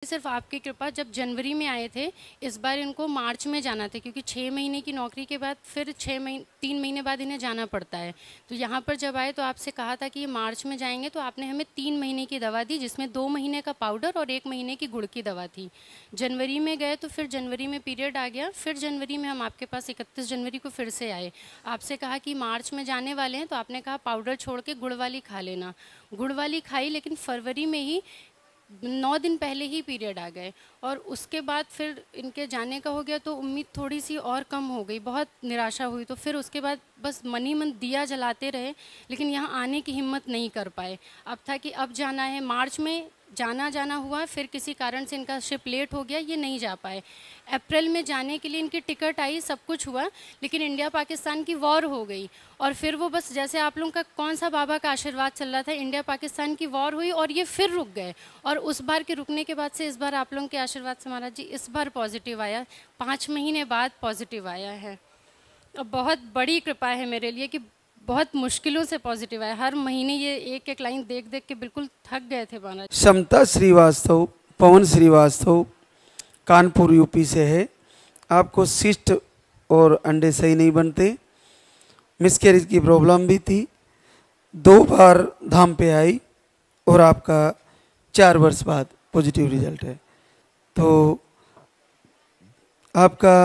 सिर्फ आपकी कृपा, जब जनवरी में आए थे, इस बार इनको मार्च में जाना था क्योंकि 6 महीने की नौकरी के बाद फिर 3 महीने बाद इन्हें जाना पड़ता है। तो यहाँ पर जब आए तो आपसे कहा था कि ये मार्च में जाएंगे, तो आपने हमें 3 महीने की दवा दी जिसमें 2 महीने का पाउडर और 1 महीने की गुड़ की दवा थी। जनवरी में गए तो फिर जनवरी में पीरियड आ गया, फिर जनवरी में हम आपके पास 31 जनवरी को फिर से आए। आपसे कहा कि मार्च में जाने वाले हैं, तो आपने कहा पाउडर छोड़ के गुड़ वाली खा लेना। गुड़ वाली खाई, लेकिन फरवरी में ही 9 दिन पहले ही पीरियड आ गए और उसके बाद फिर इनके जाने का हो गया, तो उम्मीद थोड़ी सी और कम हो गई, बहुत निराशा हुई। तो फिर उसके बाद बस मन ही मन दिया जलाते रहे, लेकिन यहाँ आने की हिम्मत नहीं कर पाए। अब था कि अब जाना है, मार्च में जाना हुआ, फिर किसी कारण से इनका शिप लेट हो गया, ये नहीं जा पाए। अप्रैल में जाने के लिए इनकी टिकट आई, सब कुछ हुआ, लेकिन इंडिया पाकिस्तान की वॉर हो गई और फिर वो बस जैसे आप लोगों का कौन सा बाबा का आशीर्वाद चल रहा था, इंडिया पाकिस्तान की वॉर हुई और ये फिर रुक गए। और उस बार के रुकने के बाद से इस बार आप लोगों के आशीर्वाद से महाराज जी इस बार पॉजिटिव आया, 5 महीने बाद पॉजिटिव आया है। अब बहुत बड़ी कृपा है मेरे लिए कि बहुत मुश्किलों से पॉजिटिव आया। हर महीने ये एक एक लाइन देख देख के बिल्कुल थक गए थे महाराज। समता श्रीवास्तव, पवन श्रीवास्तव, कानपुर यूपी से है। आपको सिस्ट और अंडे सही नहीं बनते, मिसकैरेज की प्रॉब्लम भी थी, 2 बार धाम पे आई और आपका 4 वर्ष बाद पॉजिटिव रिजल्ट है। तो आपका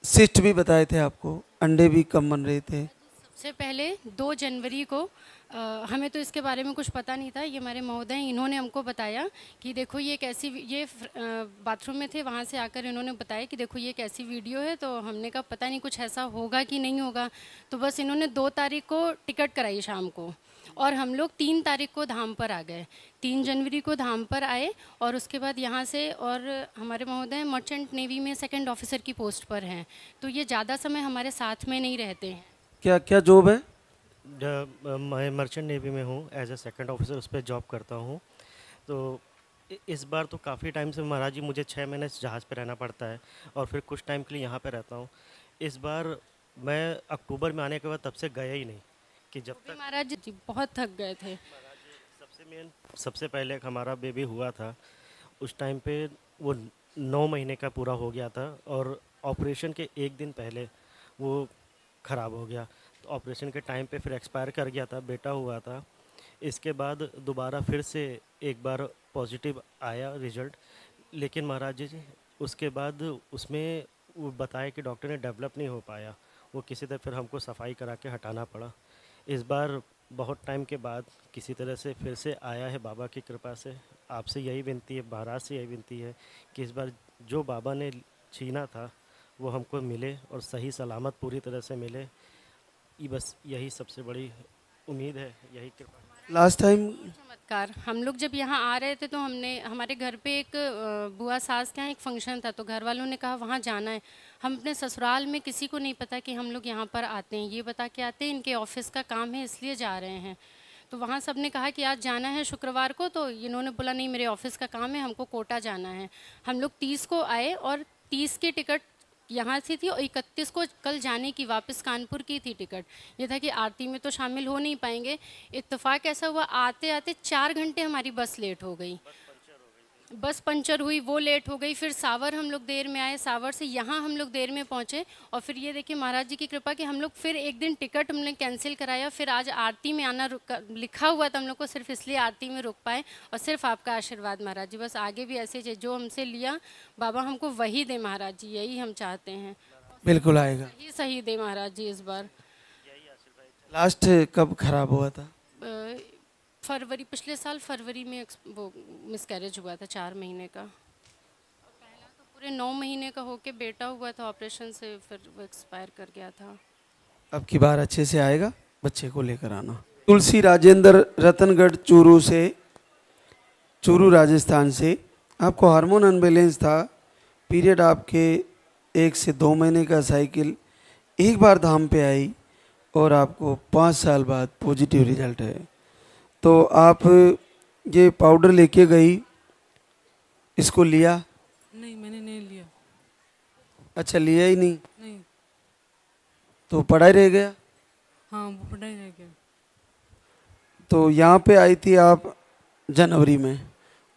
सिस्ट भी बताए थे आपको, अंडे भी कम बन रहे थे। सबसे पहले 2 जनवरी को हमें तो इसके बारे में कुछ पता नहीं था, ये हमारे महोदय इन्होंने हमको बताया कि देखो ये कैसी, ये बाथरूम में थे, वहाँ से आकर इन्होंने बताया कि देखो ये कैसी वीडियो है। तो हमने कहा पता नहीं कुछ ऐसा होगा कि नहीं होगा। तो बस इन्होंने 2 तारीख को टिकट कराई शाम को और हम लोग 3 तारीख को धाम पर आ गए। 3 जनवरी को धाम पर आए और उसके बाद यहाँ से, और हमारे महोदय मर्चेंट नेवी में 2nd ऑफिसर की पोस्ट पर हैं, तो ये ज़्यादा समय हमारे साथ में नहीं रहते हैं। क्या क्या जॉब है? मैं मर्चेंट नेवी में हूँ, एज ए 2nd ऑफिसर उस पर जॉब करता हूँ। तो इस बार तो काफ़ी टाइम से महाराज जी मुझे 6 महीने जहाज़ पे रहना पड़ता है और फिर कुछ टाइम के लिए यहाँ पे रहता हूँ। इस बार मैं अक्टूबर में आने के बाद तब से गया ही नहीं कि जब तक महाराज जी बहुत थक गए थे। सबसे पहले एक हमारा बेबी हुआ था, उस टाइम पे वो 9 महीने का पूरा हो गया था और ऑपरेशन के 1 दिन पहले वो ख़राब हो गया। तो ऑपरेशन के टाइम पे फिर एक्सपायर कर गया था, बेटा हुआ था। इसके बाद दोबारा फिर से एक बार पॉजिटिव आया रिजल्ट, लेकिन महाराज जी उसके बाद उसमें वो बताया कि डॉक्टर ने डेवलप नहीं हो पाया, वो किसी तरह फिर हमको सफाई करा के हटाना पड़ा। इस बार बहुत टाइम के बाद किसी तरह से फिर से आया है बाबा की कृपा से। आपसे यही विनती है, महाराज से यही विनती है कि इस बार जो बाबा ने छीना था वो हमको मिले और सही सलामत पूरी तरह से मिले। ये बस यही सबसे बड़ी उम्मीद है, यही कृपा। लास्ट टाइम चमत्कार, हम लोग जब यहाँ आ रहे थे तो हमने, हमारे घर पे एक बुआ सास के यहाँ एक फंक्शन था, तो घर वालों ने कहा वहाँ जाना है। हम अपने ससुराल में किसी को नहीं पता कि हम लोग यहाँ पर आते हैं, ये बता के आते हैं इनके ऑफिस का काम है इसलिए जा रहे हैं। तो वहाँ सब ने कहा कि आज जाना है शुक्रवार को, तो इन्होंने बोला नहीं मेरे ऑफिस का काम है, हमको कोटा जाना है। हम लोग 30 को आए और 30 की टिकट यहाँ से थी और 31 को कल जाने की वापस कानपुर की थी टिकट। ये था कि आरती में तो शामिल हो नहीं पाएंगे। इत्तेफाक ऐसा हुआ, आते आते 4 घंटे हमारी बस लेट हो गई, बस पंचर हुई, वो लेट हो गई। फिर सावर हम लोग देर में आए, सावर से यहाँ हम लोग देर में पहुँचे और फिर ये देखिए महाराज जी की कृपा कि हम लोग फिर एक दिन टिकट हमने कैंसिल कराया। फिर आज आरती में आना लिखा हुआ था हम लोग को, सिर्फ इसलिए आरती में रुक पाए और सिर्फ आपका आशीर्वाद महाराज जी। बस आगे भी ऐसे ही जो हमसे लिया बाबा हमको वही दे महाराज जी, यही हम चाहते हैं। बिल्कुल आएगा, यही सही दे महाराज जी इस बार। लास्ट कब खराब हुआ था? फरवरी, पिछले साल फरवरी में वो मिसकैरेज हुआ था 4 महीने का। पहला तो पूरे 9 महीने का होके बेटा हुआ था ऑपरेशन से, फिर वो एक्सपायर कर गया था। अब की बार अच्छे से आएगा, बच्चे को लेकर आना। तुलसी राजेंद्र, रतनगढ़ चूरू से, चूरू राजस्थान से। आपको हार्मोन अनबैलेंस था, पीरियड आपके 1 से 2 महीने का साइकिल, एक बार धाम पे आई और आपको 5 साल बाद पॉजिटिव रिजल्ट है। तो आप ये पाउडर लेके गई, इसको लिया? नहीं, मैंने नहीं लिया। अच्छा, लिया ही नहीं? नहीं। तो पड़ा ही रह गया? हाँ, वो पड़ा ही रह गया। तो यहाँ पे आई थी आप जनवरी में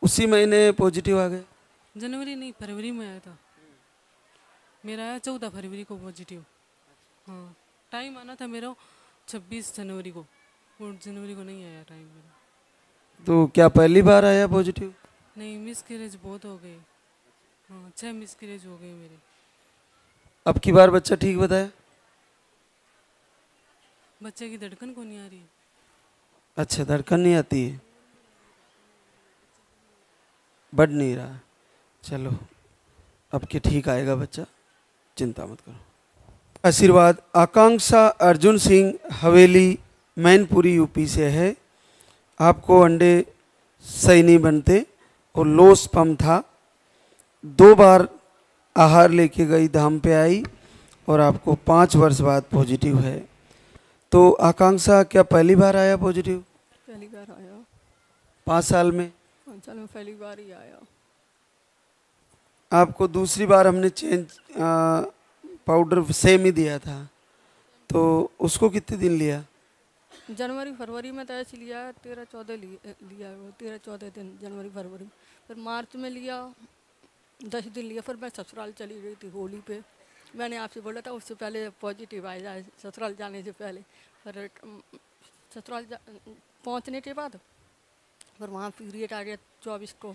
उसी महीने पॉजिटिव आ गए? जनवरी नहीं, फरवरी में आया था। मेरा आया 14 फरवरी को पॉजिटिव। हाँ, टाइम आना था मेरा 26 जनवरी को, और जनवरी को नहीं आया टाइम मेरा। तो क्या पहली बार आया पॉजिटिव? नहीं, मिसकैरेज बहुत हो गए। हाँ, 6 मिसकैरेज हो गए मेरे। अब की बार बच्चा ठीक बताया? बच्चे की धड़कन को नहीं आ रही। अच्छा, धड़कन नहीं आती है, बढ़ नहीं रहा। चलो, अब के ठीक आएगा बच्चा, चिंता मत करो। आशीर्वाद आकांक्षा अर्जुन सिंह हवेली मैनपुरी यूपी से है। आपको अंडे सही नहीं बनते और लो स्पर्म था। 2 बार आहार लेके गई, धाम पे आई और आपको 5 वर्ष बाद पॉजिटिव है। तो आकांक्षा, क्या पहली बार आया पॉजिटिव? पहली बार आया। 5 साल में? 5 साल में पहली बार ही आया। आपको दूसरी बार हमने चेंज पाउडर सेम ही दिया था, तो उसको कितने दिन लिया? जनवरी फरवरी में तो ऐसे लिया, 13-14 लिया वो, 13-14 दिन जनवरी फरवरी। फिर मार्च में लिया, 10 दिन लिया। फिर मैं ससुराल चली गई थी होली पे। मैंने आपसे बोला था उससे पहले पॉजिटिव आ जाए, ससुराल जाने से पहले। फिर ससुराल पहुंचने के बाद फिर वहाँ पीरियड आ गया 24 को।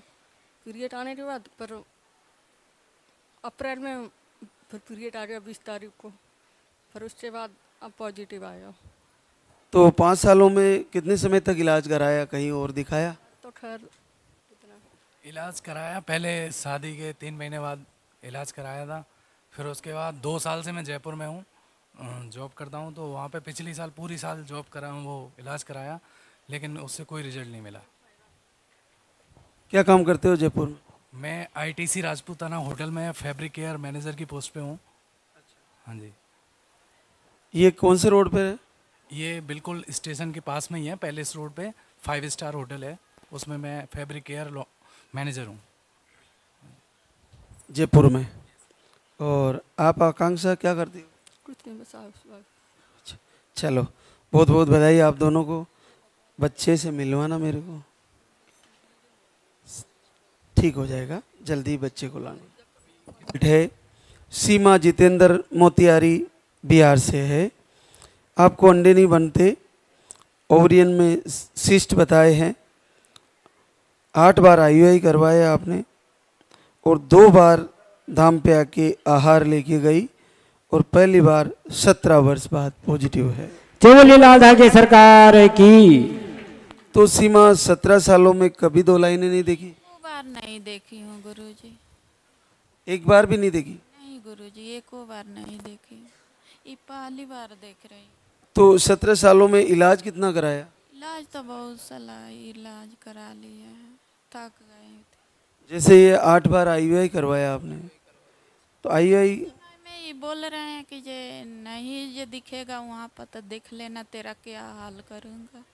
पीरियड आने के बाद फिर अप्रैल में फिर पीरियड आ गया 20 तारीख को। फिर उसके बाद अब पॉजिटिव आया। तो 5 सालों में कितने समय तक इलाज कराया, कहीं और दिखाया? तो खैर इतना इलाज कराया, पहले शादी के 3 महीने बाद इलाज कराया था। फिर उसके बाद 2 साल से मैं जयपुर में हूँ, जॉब करता हूँ। तो वहाँ पे पिछली साल पूरी साल जॉब करा हूँ, वो इलाज कराया, लेकिन उससे कोई रिजल्ट नहीं मिला। क्या काम करते हो जयपुर में? मैं आईटीसी राजपूताना होटल में फैब्रिक केयर मैनेजर की पोस्ट पे हूँ। हाँ जी। ये कौन से रोड पे है? ये बिल्कुल स्टेशन के पास में ही है, पैलेस रोड पे 5 स्टार होटल है, उसमें मैं फैब्रिक केयर मैनेजर हूँ जयपुर में। और आप आकांक्षा क्या करती हो? कुछ नहीं, बस आप। चलो, बहुत बहुत बधाई आप दोनों को। बच्चे से मिलवाना मेरे को, ठीक हो जाएगा, जल्दी बच्चे को लाना। है सीमा जितेंद्र मोतियारी बिहार से है। आपको अंडे नहीं बनते, ओवरियन में सिस्ट बताए हैं। 8 बार IUI करवाया आपने और 2 बार धाम पे आके आहार लेके गई और पहली बार 17 वर्ष बाद पॉजिटिव है। बोलिए लाल धागे सरकार की। तो सीमा 17 सालों में कभी 2 लाइनें नहीं देखी? 2 बार नहीं देखी हूँ गुरुजी। 1 बार भी नहीं देखी? नहीं गुरुजी, 1 बार नहीं देखी, ये पहली बार देख रही। तो 17 सालों में इलाज कितना कराया? इलाज तो बहुत सारा इलाज करा लिया है, थक गए थे। जैसे ये 8 बार IUI करवाया आपने, तो IUI में ये बोल रहे हैं कि जे नहीं ये दिखेगा वहाँ पर तो देख लेना, तेरा क्या हाल करूँगा।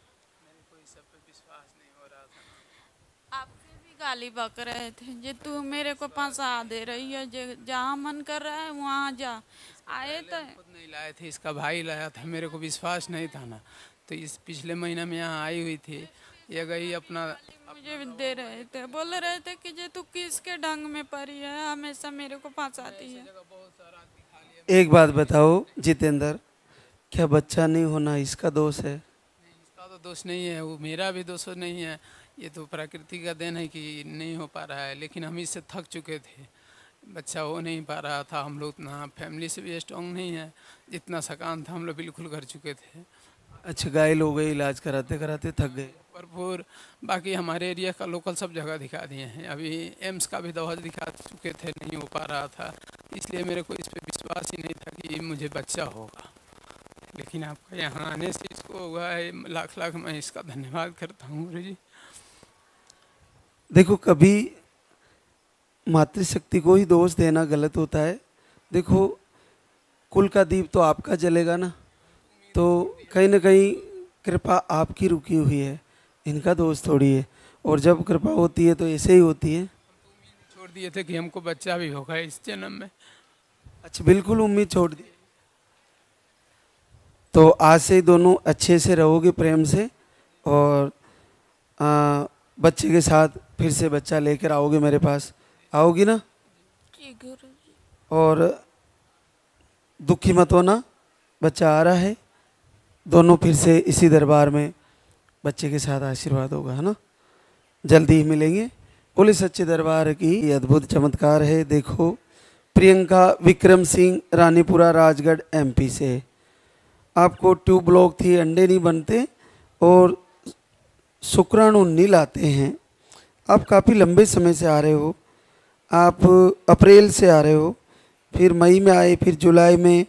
आपसे भी गाली बक रहे थे, जे तू मेरे को फंसा दे रही है, जे जहाँ मन कर रहा है वहाँ जा। आए तो खुद नहीं लाए थे, इसका भाई लाया था, मेरे को विश्वास नहीं था ना, तो इस पिछले महीना में यहाँ आई हुई थी। ये गई अपना मुझे दे रहे थे, बोल रहे थे कि जे तू किसके ढंग में पड़ी है, हमेशा मेरे को फंसाती है। एक बात बताओ जितेंद्र, क्या बच्चा नहीं होना इसका दोष है? इसका तो दोष नहीं है, वो मेरा भी दोष नहीं है, ये तो प्रकृति का देन है कि नहीं हो पा रहा है। लेकिन हम इससे थक चुके थे, बच्चा हो नहीं पा रहा था। हम लोग उतना फैमिली से भी स्ट्रॉन्ग नहीं है, जितना सकान था हम लोग बिल्कुल कर चुके थे। अच्छा, घायल हो गए, इलाज कराते कराते थक गए भरपूर। बाकी हमारे एरिया का लोकल सब जगह दिखा दिए हैं, अभी एम्स का भी दवा दिखा चुके थे, नहीं हो पा रहा था। इसलिए मेरे को इस पर विश्वास ही नहीं था कि मुझे बच्चा होगा। लेकिन आपका यहाँ आने से इसको हुआ है, लाख लाख मैं इसका धन्यवाद करता हूँ गुरु जी। देखो, कभी मातृशक्ति को ही दोष देना गलत होता है। देखो, कुल का दीप तो आपका जलेगा ना, तो कहीं ना कहीं कृपा आपकी रुकी हुई है, इनका दोष थोड़ी है। और जब कृपा होती है तो ऐसे ही होती है। छोड़ दिए थे कि हमको बच्चा भी होगा इस जन्म में। अच्छा, बिल्कुल उम्मीद छोड़ दी। तो आज से दोनों अच्छे से रहोगे, प्रेम से, और बच्चे के साथ फिर से बच्चा लेकर आओगे मेरे पास, आओगी ना? जी गुरुजी। और दुखी मत होना, बच्चा आ रहा है, दोनों फिर से इसी दरबार में बच्चे के साथ आशीर्वाद होगा, है ना? जल्दी ही मिलेंगे। बोले सच्चे दरबार की ये अद्भुत चमत्कार है। देखो, प्रियंका विक्रम सिंह रानीपुरा राजगढ़ MP से। आपको ट्यूब ब्लॉक थी, अंडे नहीं बनते और शुक्राणु नील आते हैं। आप काफ़ी लंबे समय से आ रहे हो, आप अप्रैल से आ रहे हो, फिर मई में आए, फिर जुलाई में,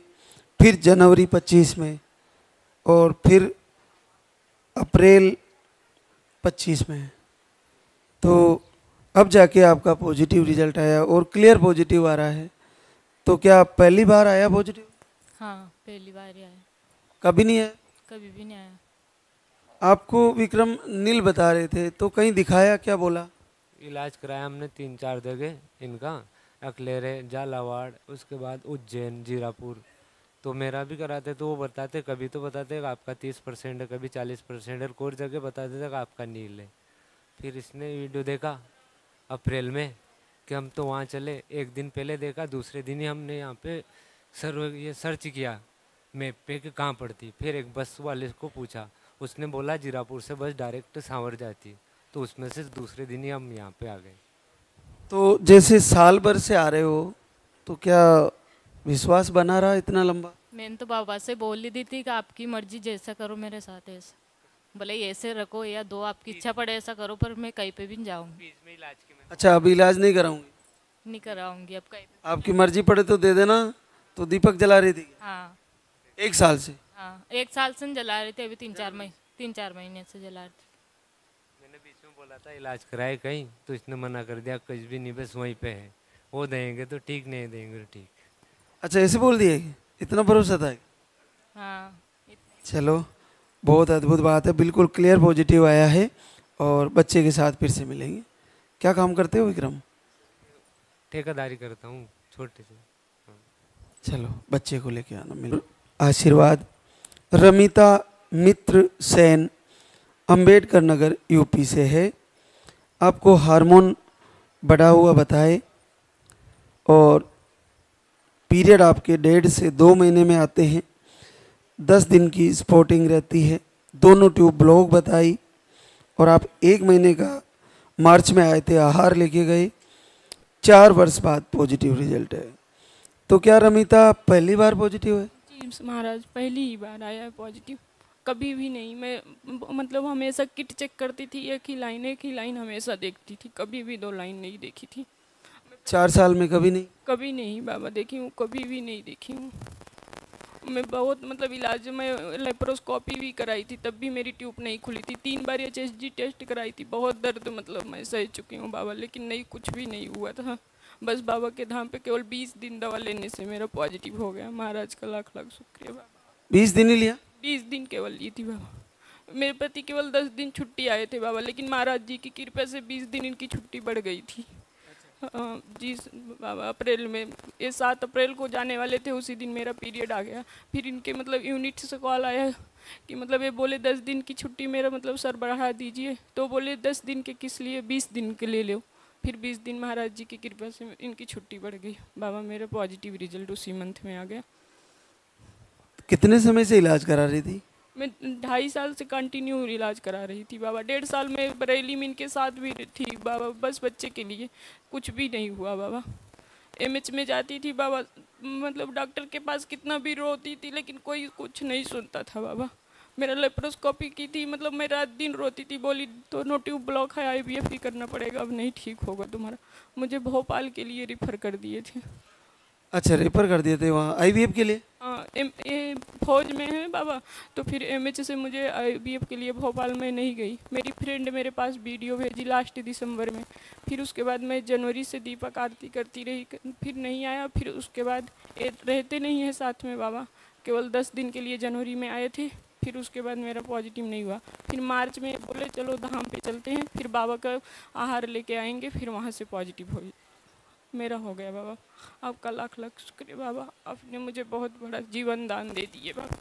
फिर जनवरी 25 में और फिर अप्रैल 25 में। तो अब जाके आपका पॉजिटिव रिजल्ट आया और क्लियर पॉजिटिव आ रहा है। तो क्या पहली बार आया पॉजिटिव? हाँ, पहली बार ही आया। कभी नहीं आया? कभी भी नहीं आया। आपको विक्रम नील बता रहे थे, तो कहीं दिखाया, क्या बोला? इलाज कराया हमने 3-4 जगह इनका, अकलेरे, झालावाड़, उसके बाद उज्जैन, जीरापुर। तो मेरा भी कराते तो वो बताते, कभी तो बताते कि आपका 30% है, कभी 40% है, कोई जगह बताते थे कि आपका नील है। फिर इसने वीडियो देखा अप्रैल में कि हम तो वहाँ चले, एक दिन पहले देखा, दूसरे दिन ही हमने यहाँ पे ये सर्च किया मैप पे कि कहाँ पड़ती। फिर एक बस वाले को पूछा, उसने बोला जीरापुर से बस डायरेक्ट सांवर जाती है, तो उसमें से दूसरे दिन ही हम यहाँ पे आ गए। तो जैसे साल भर से आ रहे हो, तो क्या विश्वास बना रहा इतना लंबा? मैंने तो बाबा से बोल ही दी थी कि आपकी मर्जी, जैसा करो मेरे साथ ऐसा, भले ऐसे रखो या दो, आपकी इच्छा पड़े ऐसा करो, पर मैं कहीं पे भी नहीं जाऊंगी। अच्छा, अभी इलाज नहीं कराऊंगी? नहीं कराऊंगी अब कहीं पे। आपकी मर्जी पड़े तो दे देना। तो दीपक जला रही थी? हाँ, 1 साल से? हाँ, 1 साल से जला रहे थे, अभी 3-4 महीने से जला रहे थे। मैंने बीच में बोला था इलाज कराए कहीं, तो इसने मना कर दिया, कुछ भी नहीं, बस वहीं पे है, वो देंगे तो ठीक, नहीं देंगे तो ठीक। अच्छा, ऐसे बोल दिए? इतना भरोसा था? हाँ। चलो, बहुत अद्भुत बात है, बिल्कुल क्लियर पॉजिटिव आया है और बच्चे के साथ फिर से मिलेंगे। क्या काम करते हो विक्रम? ठेकेदारी करता हूँ छोटे से। चलो, बच्चे को लेके आना, मिलो। आशीर्वाद रमिता मित्र सेन, अंबेडकर नगर UP से है। आपको हार्मोन बढ़ा हुआ बताए और पीरियड आपके 1.5 से 2 महीने में आते हैं, 10 दिन की स्पॉटिंग रहती है, दोनों ट्यूब ब्लॉक बताई और आप 1 महीने का मार्च में आए थे, आहार लेके गए, 4 वर्ष बाद पॉजिटिव रिजल्ट है। तो क्या रमिता पहली बार पॉजिटिव है? जी महाराज, पहली ही बार आया है पॉजिटिव, कभी भी नहीं। मैं मतलब हमेशा किट चेक करती थी, एक ही लाइन हमेशा देखती थी, कभी भी 2 लाइन नहीं देखी थी। 4 साल में कभी नहीं? कभी नहीं बाबा देखी हूँ, कभी भी नहीं देखी हूँ। मैं बहुत मतलब इलाज में लेप्रोस्कोपी भी कराई थी, तब भी मेरी ट्यूब नहीं खुली थी। 3 बार HSG टेस्ट कराई थी, बहुत दर्द मतलब मैं सह चुकी हूँ बाबा, लेकिन नहीं, कुछ भी नहीं हुआ था। बस बाबा के धाम पे केवल 20 दिन दवा लेने से मेरा पॉजिटिव हो गया। महाराज का लाख लाख शुक्रिया बाबा। 20 दिन ही लिया? 20 दिन केवल ली थी बाबा। मेरे पति केवल 10 दिन छुट्टी आए थे बाबा, लेकिन महाराज जी की कृपा से 20 दिन इनकी छुट्टी बढ़ गई थी। जी बाबा, अप्रैल में, ये 7 अप्रैल को जाने वाले थे, उसी दिन मेरा पीरियड आ गया। फिर इनके मतलब यूनिट से कॉल आया कि मतलब ये बोले 10 दिन की छुट्टी मेरा मतलब सर बढ़ा दीजिए, तो बोले 10 दिन के किस लिए, 20 दिन के ले लो। फिर 20 दिन महाराज जी की कृपा से इनकी छुट्टी बढ़ गई बाबा, मेरा पॉजिटिव रिजल्ट उसी मंथ में आ गया। कितने समय से इलाज करा रही थी? मैं 2.5 साल से कंटिन्यू इलाज करा रही थी बाबा। 1.5 साल में बरेली में इनके साथ भी थी बाबा, बस बच्चे के लिए, कुछ भी नहीं हुआ बाबा। MH में जाती थी बाबा, मतलब डॉक्टर के पास कितना भी रोती थी, लेकिन कोई कुछ नहीं सुनता था बाबा। मेरा लेप्रोस्कोपी की थी, मतलब मैं रात दिन रोती थी, बोली दोनों ट्यूब ब्लॉक है, IVF ही करना पड़ेगा, अब नहीं ठीक होगा तुम्हारा। मुझे भोपाल के लिए रिफ़र कर दिए थे। अच्छा, रेफर कर दिए थे वहाँ IVF के लिए? हाँ, फौज में है बाबा, तो फिर MH से मुझे IVF के लिए भोपाल में नहीं गई। मेरी फ्रेंड मेरे पास वीडियो भेजी लास्ट दिसंबर में। फिर उसके बाद मैं जनवरी से दीपक आरती करती रही, फिर नहीं आया। फिर उसके बाद रहते नहीं है साथ में बाबा, केवल 10 दिन के लिए जनवरी में आए थे। फिर उसके बाद मेरा पॉजिटिव नहीं हुआ। फिर मार्च में बोले चलो धाम पे चलते हैं, फिर बाबा का आहार लेके आएंगे, फिर वहाँ से पॉजिटिव हो मेरा हो गया बाबा। आपका लाख लाख शुक्रिया बाबा, आपने मुझे बहुत बड़ा जीवन दान दे दिए बाबा।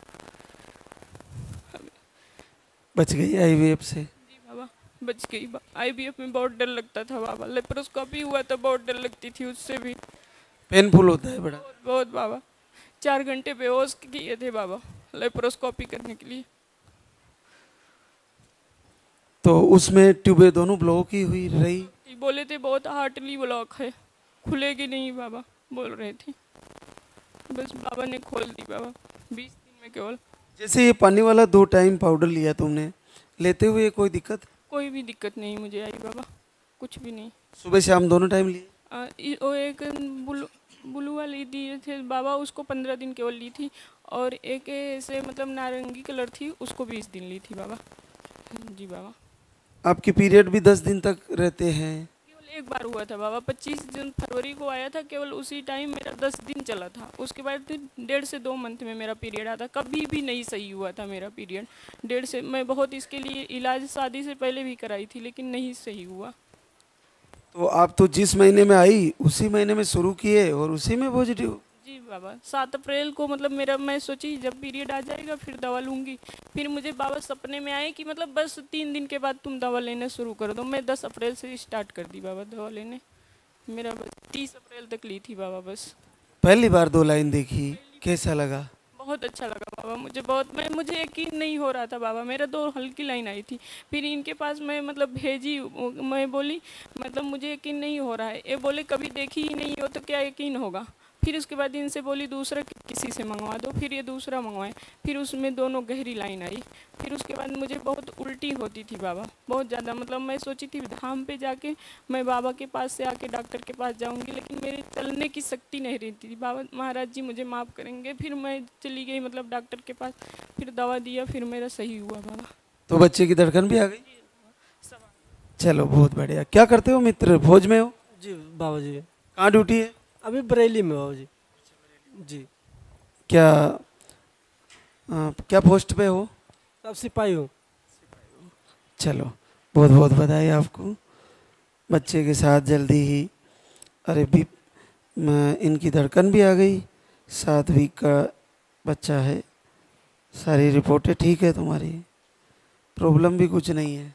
बच गई IVF से? जी बाबा, बच गई। IVF में बहुत डर लगता था बाबा, लेप्रोस्कोपी हुआ तो बहुत डर लगती थी उससे भी। पेनफुल होता है बड़ा? बहुत बाबा, 4 घंटे बेहोश किए थे बाबा लेप्रोस्कोपी करने के लिए। तो उसमें ट्यूबें दोनों ब्लॉक ही हुई रही? बोले थे बहुत हार्टली ब्लॉक है, खुलेगी नहीं बाबा बोल रहे थे। बस बाबा ने खोल दी बाबा 20 दिन में केवल। जैसे ये पानी वाला 2 टाइम पाउडर लिया तुमने, लेते हुए कोई दिक्कत? कोई भी दिक्कत नहीं मुझे आई बाबा, कुछ भी नहीं। सुबह शाम दोनों टाइम लिए? वो एक ब्लू वाली दिए थे बाबा, उसको 15 दिन केवल ली थी, और एक ऐसे मतलब नारंगी कलर थी, उसको 20 दिन ली थी बाबा। जी बाबा। आपकी पीरियड भी 10 दिन तक रहते हैं? केवल एक बार हुआ था बाबा, 25 फरवरी को आया था, केवल उसी टाइम मेरा 10 दिन चला था। उसके बाद 1.5 से 2 मंथ में मेरा पीरियड आता, कभी भी नहीं सही हुआ था मेरा पीरियड। 1.5 से मैं बहुत इसके लिए इलाज शादी से पहले भी कराई थी, लेकिन नहीं सही हुआ। तो आप तो जिस महीने में आई उसी महीने में शुरू किए और उसी में पॉजिटिव? जी बाबा, 7 अप्रैल को मतलब मेरा, मैं सोची जब पीरियड आ जाएगा फिर दवा लूँगी। फिर मुझे बाबा सपने में आए कि मतलब बस 3 दिन के बाद तुम दवा लेना शुरू कर दो। मैं 10 अप्रैल से स्टार्ट कर दी बाबा दवा लेने। मेरा बस 30 अप्रैल तक ली थी बाबा बस। पहली बार 2 लाइन देखी, कैसा लगा? बहुत अच्छा लगा बाबा मुझे, बहुत मुझे यकीन नहीं हो रहा था बाबा। मेरा 2 हल्की लाइन आई थी, फिर इनके पास मैं मतलब भेजी, मैं बोली मतलब मुझे यकीन नहीं हो रहा है। ये बोले कभी देखी ही नहीं हो तो क्या यकीन होगा। फिर उसके बाद इनसे बोली दूसरा किसी से मंगवा दो, फिर ये दूसरा मंगवाए, फिर उसमें दोनों गहरी लाइन आई। फिर उसके बाद मुझे बहुत उल्टी होती थी बाबा, बहुत ज़्यादा। मतलब मैं सोची थी धाम पे जाके मैं बाबा के पास से आके डॉक्टर के पास जाऊंगी, लेकिन मेरे चलने की शक्ति नहीं रहती थी। बाबा महाराज जी मुझे माफ़ करेंगे। फिर मैं चली गई मतलब डॉक्टर के पास, फिर दवा दिया, फिर मेरा सही हुआ बाबा। तो बच्चे की धड़कन भी आ गई? चलो बहुत बढ़िया। क्या करते हो मित्र, फौज में हो? जी बाबा जी। कहाँ ड्यूटी है? अभी बरेली में बाबा जी। जी। क्या पोस्ट पे हो? अब सिपाही हूँ। चलो बहुत बहुत बधाई आपको। बच्चे के साथ जल्दी ही, अरे भी इनकी धड़कन भी आ गई, 7 वीक का बच्चा है, सारी रिपोर्टें ठीक है तुम्हारी, प्रॉब्लम भी कुछ नहीं है।